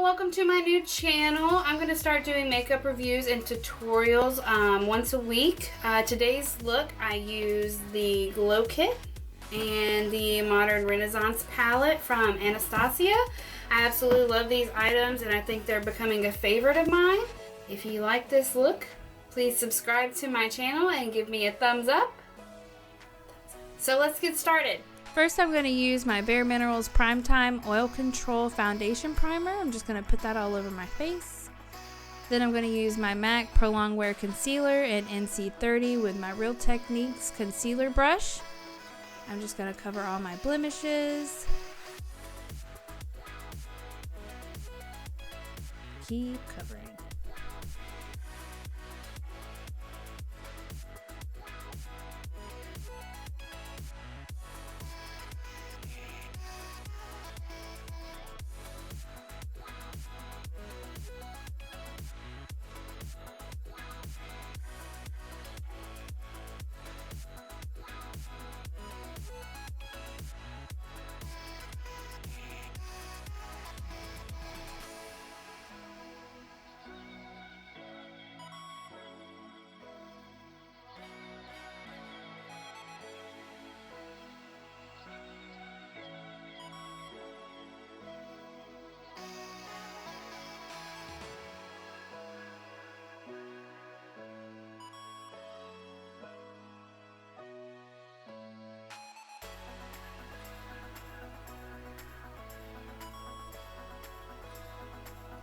welcome to my new channel. I'm going to start doing makeup reviews and tutorials once a week. Today's look, I use the Glow Kit and the Modern Renaissance palette from Anastasia. I absolutely love these items and I think they're becoming a favorite of mine. If you like this look, please subscribe to my channel and give me a thumbs up. So let's get started. First, I'm going to use my Bare Minerals Primetime Oil Control Foundation Primer. I'm just going to put that all over my face. Then I'm going to use my MAC Prolonged Wear Concealer in NC30 with my Real Techniques Concealer Brush. I'm just going to cover all my blemishes. Keep covering.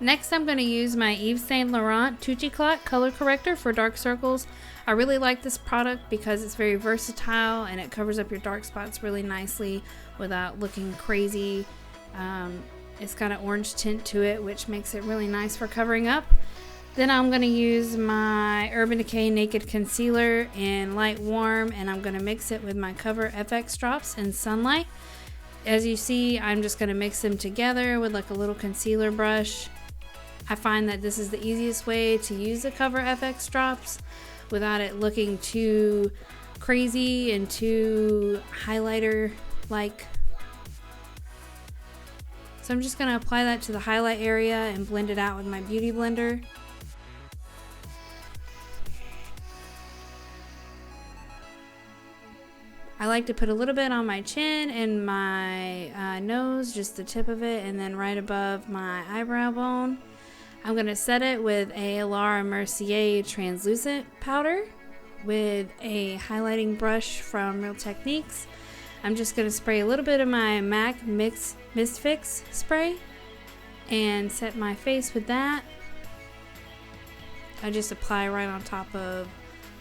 Next, I'm going to use my Yves Saint Laurent Touchy Clock Color Corrector for dark circles. I really like this product because it's very versatile and it covers up your dark spots really nicely without looking crazy. It's got an orange tint to it, which makes it really nice for covering up. Then I'm going to use my Urban Decay Naked Concealer in Light Warm, and I'm going to mix it with my Cover FX Drops in Sunlight. As you see, I'm just going to mix them together with like a little concealer brush. I find that this is the easiest way to use the Cover FX drops without it looking too crazy and too highlighter-like. So I'm just going to apply that to the highlight area and blend it out with my Beauty Blender. I like to put a little bit on my chin and my nose, just the tip of it, and then right above my eyebrow bone. I'm going to set it with a Laura Mercier translucent powder with a highlighting brush from Real Techniques. I'm just going to spray a little bit of my MAC Mist Fix spray and set my face with that. I just apply right on top of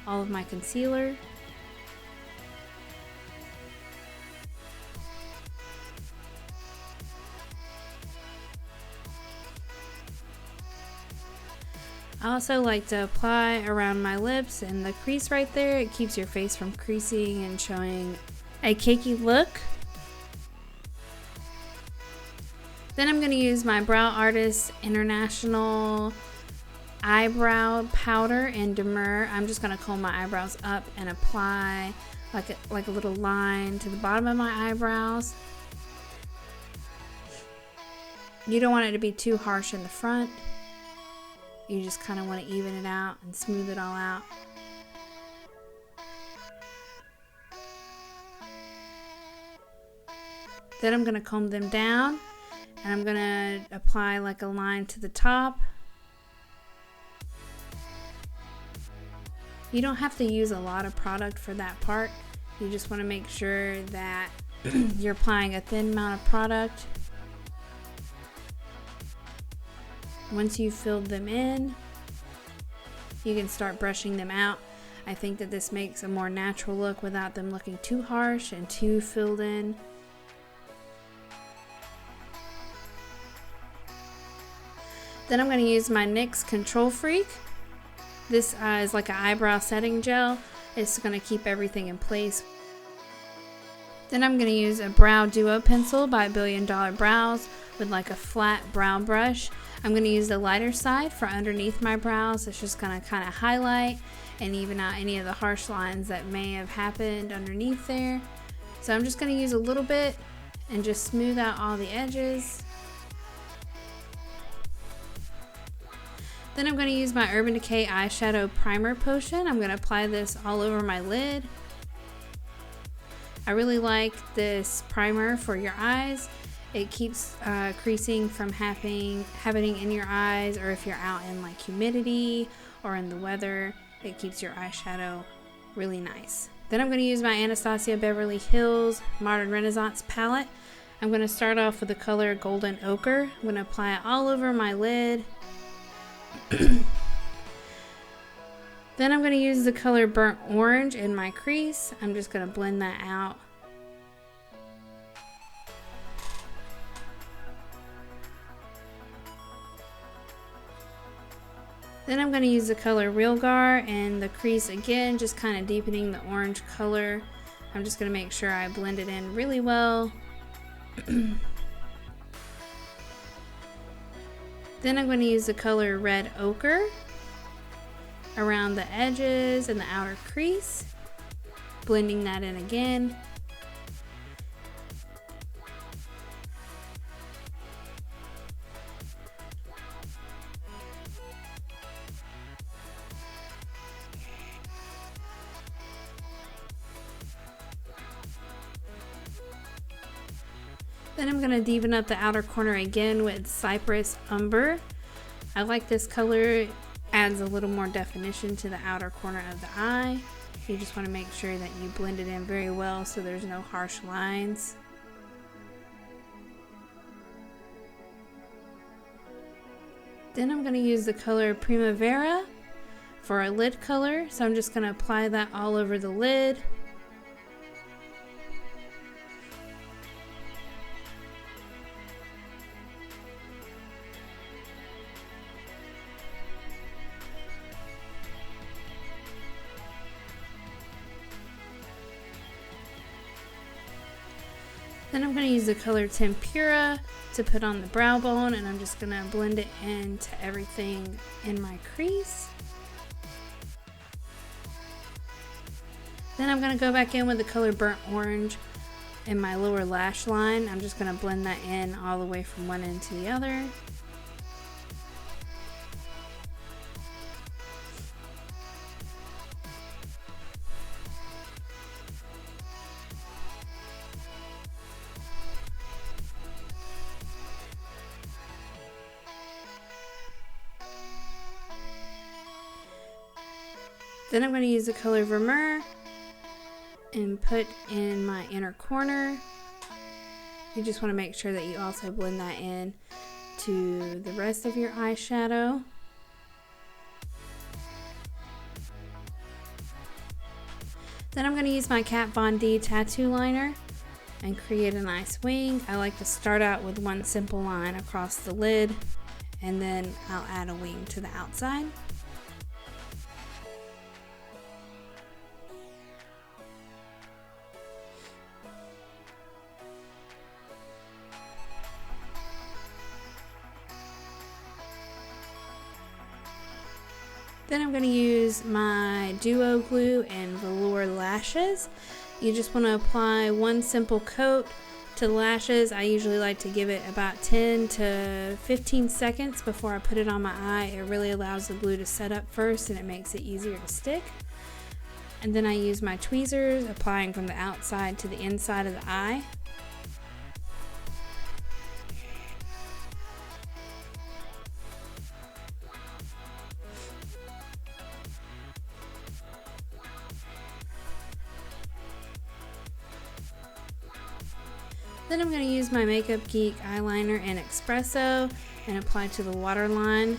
all of my concealer. I also like to apply around my lips and the crease right there. It keeps your face from creasing and showing a cakey look. Then I'm going to use my Brow Artist International Eyebrow Powder in Demure. I'm just going to comb my eyebrows up and apply like a little line to the bottom of my eyebrows. You don't want it to be too harsh in the front. You just kind of want to even it out and smooth it all out. Then I'm going to comb them down and I'm going to apply like a line to the top. You don't have to use a lot of product for that part. You just want to make sure that you're applying a thin amount of product. Once you've filled them in, you can start brushing them out. I think that this makes a more natural look without them looking too harsh and too filled in. Then I'm going to use my NYX Control Freak. This is like an eyebrow setting gel. It's going to keep everything in place. Then I'm going to use a Brow Duo pencil by Billion Dollar Brows with like a flat brow brush. I'm going to use the lighter side for underneath my brows. It's just going to kind of highlight and even out any of the harsh lines that may have happened underneath there. So I'm just going to use a little bit and just smooth out all the edges. Then I'm going to use my Urban Decay eyeshadow primer potion. I'm going to apply this all over my lid. I really like this primer for your eyes. It keeps creasing from happening in your eyes, or if you're out in like humidity or in the weather, it keeps your eyeshadow really nice. Then I'm going to use my Anastasia Beverly Hills Modern Renaissance palette. I'm going to start off with the color Golden Ochre. I'm going to apply it all over my lid. Then I'm going to use the color Burnt Orange in my crease. I'm just going to blend that out. Then I'm going to use the color Realgar and the crease again, just kind of deepening the orange color. I'm just going to make sure I blend it in really well. Then I'm going to use the color Red Ochre around the edges and the outer crease, blending that in again. Then I'm going to deepen up the outer corner again with Cypress Umber. I like this color. It adds a little more definition to the outer corner of the eye. You just want to make sure that you blend it in very well so there's no harsh lines. Then I'm going to use the color Primavera for a lid color. So I'm just going to apply that all over the lid. Then I'm going to use the color Tempera to put on the brow bone, and I'm just going to blend it into everything in my crease. Then I'm going to go back in with the color Burnt Orange in my lower lash line. I'm just going to blend that in all the way from one end to the other. Then I'm going to use the color Vermeer and put in my inner corner. You just want to make sure that you also blend that in to the rest of your eyeshadow. Then I'm going to use my Kat Von D tattoo liner and create a nice wing. I like to start out with one simple line across the lid, and then I'll add a wing to the outside. Then I'm going to use my Duo Glue and Velour Lashes. You just want to apply one simple coat to the lashes. I usually like to give it about 10 to 15 seconds before I put it on my eye. It really allows the glue to set up first and it makes it easier to stick. And then I use my tweezers, applying from the outside to the inside of the eye. Then I'm going to use my Makeup Geek eyeliner in Espresso and apply to the waterline.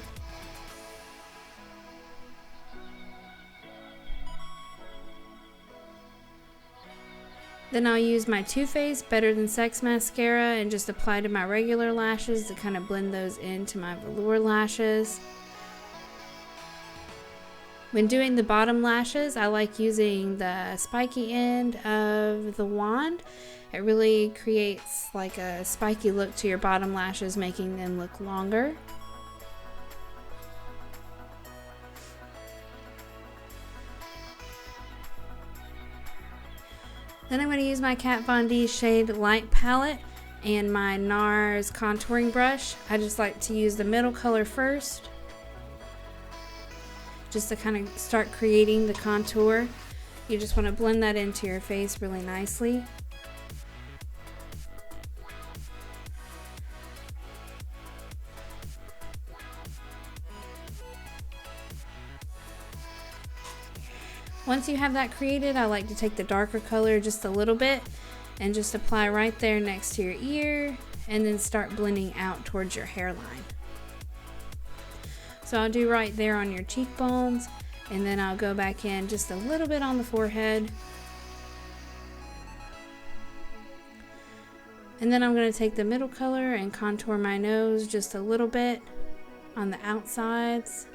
Then I'll use my Too Faced Better Than Sex mascara and just apply to my regular lashes to kind of blend those into my velour lashes. When doing the bottom lashes, I like using the spiky end of the wand. It really creates like a spiky look to your bottom lashes, making them look longer. Then I'm going to use my Kat Von D Shade Light palette and my NARS contouring brush. I just like to use the middle color first. just to kind of start creating the contour. You just want to blend that into your face really nicely. Once you have that created, I like to take the darker color just a little bit and just apply right there next to your ear, and then start blending out towards your hairline. So I'll do right there on your cheekbones, and then I'll go back in just a little bit on the forehead. And then I'm going to take the middle color and contour my nose just a little bit on the outsides.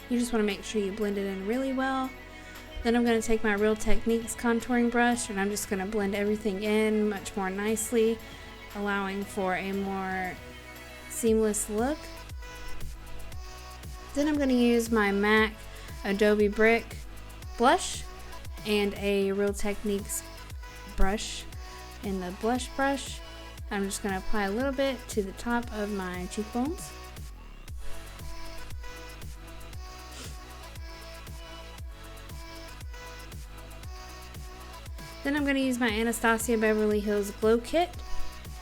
You just want to make sure you blend it in really well. Then I'm going to take my Real Techniques contouring brush, and I'm just going to blend everything in much more nicely, allowing for a more seamless look. Then I'm going to use my MAC Adobe Brick blush and a Real Techniques brush in the blush brush. I'm just going to apply a little bit to the top of my cheekbones. Then I'm going to use my Anastasia Beverly Hills Glow Kit,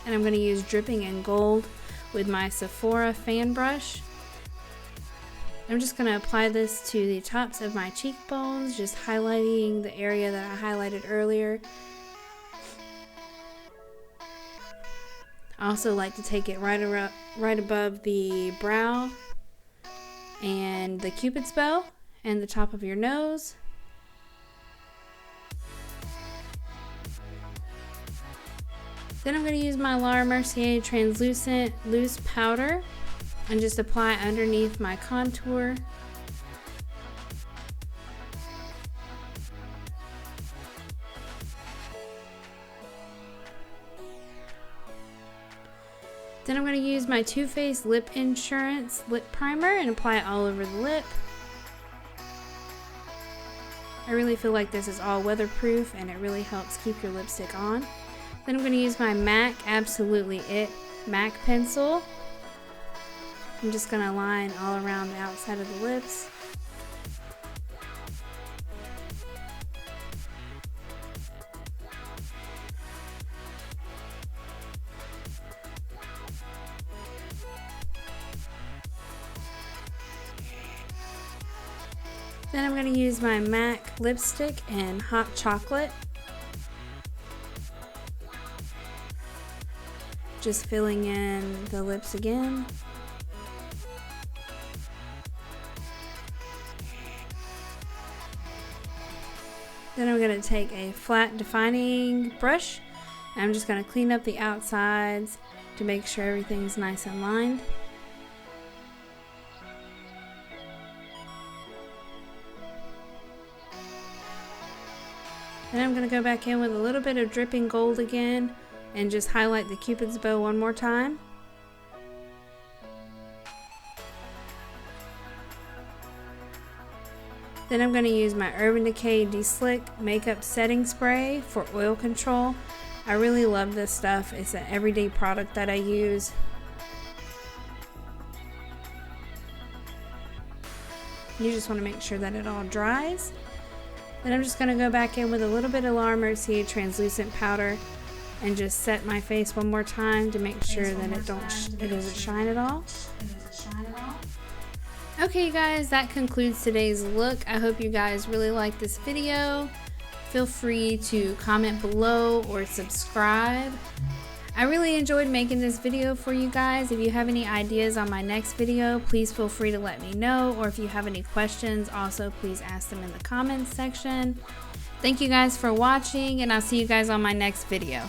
and I'm going to use Dripping in Gold with my Sephora fan brush. I'm just going to apply this to the tops of my cheekbones, just highlighting the area that I highlighted earlier. I also like to take it right above the brow and the Cupid's bow and the top of your nose. Then I'm going to use my Laura Mercier translucent loose powder and just apply underneath my contour. Then I'm going to use my Too Faced Lip Insurance lip primer and apply it all over the lip. I really feel like this is all weatherproof, and it really helps keep your lipstick on. Then I'm going to use my MAC Absolutely It MAC pencil. I'm just going to line all around the outside of the lips. Then I'm going to use my MAC lipstick in Hot Chocolate. Just filling in the lips again. Then I'm going to take a flat defining brush, and I'm just going to clean up the outsides to make sure everything's nice and lined. Then I'm going to go back in with a little bit of Dripping Gold again and just highlight the Cupid's bow one more time. Then I'm going to use my Urban Decay De-Slick Makeup Setting Spray for oil control. I really love this stuff. It's an everyday product that I use. You just want to make sure that it all dries. Then I'm just going to go back in with a little bit of Laura Mercier translucent powder and just set my face one more time to make sure that it doesn't shine at all. Okay, you guys, that concludes today's look. I hope you guys really like this video. Feel free to comment below or subscribe. I really enjoyed making this video for you guys. If you have any ideas on my next video, please feel free to let me know. Or if you have any questions, also please ask them in the comments section. Thank you guys for watching, and I'll see you guys on my next video.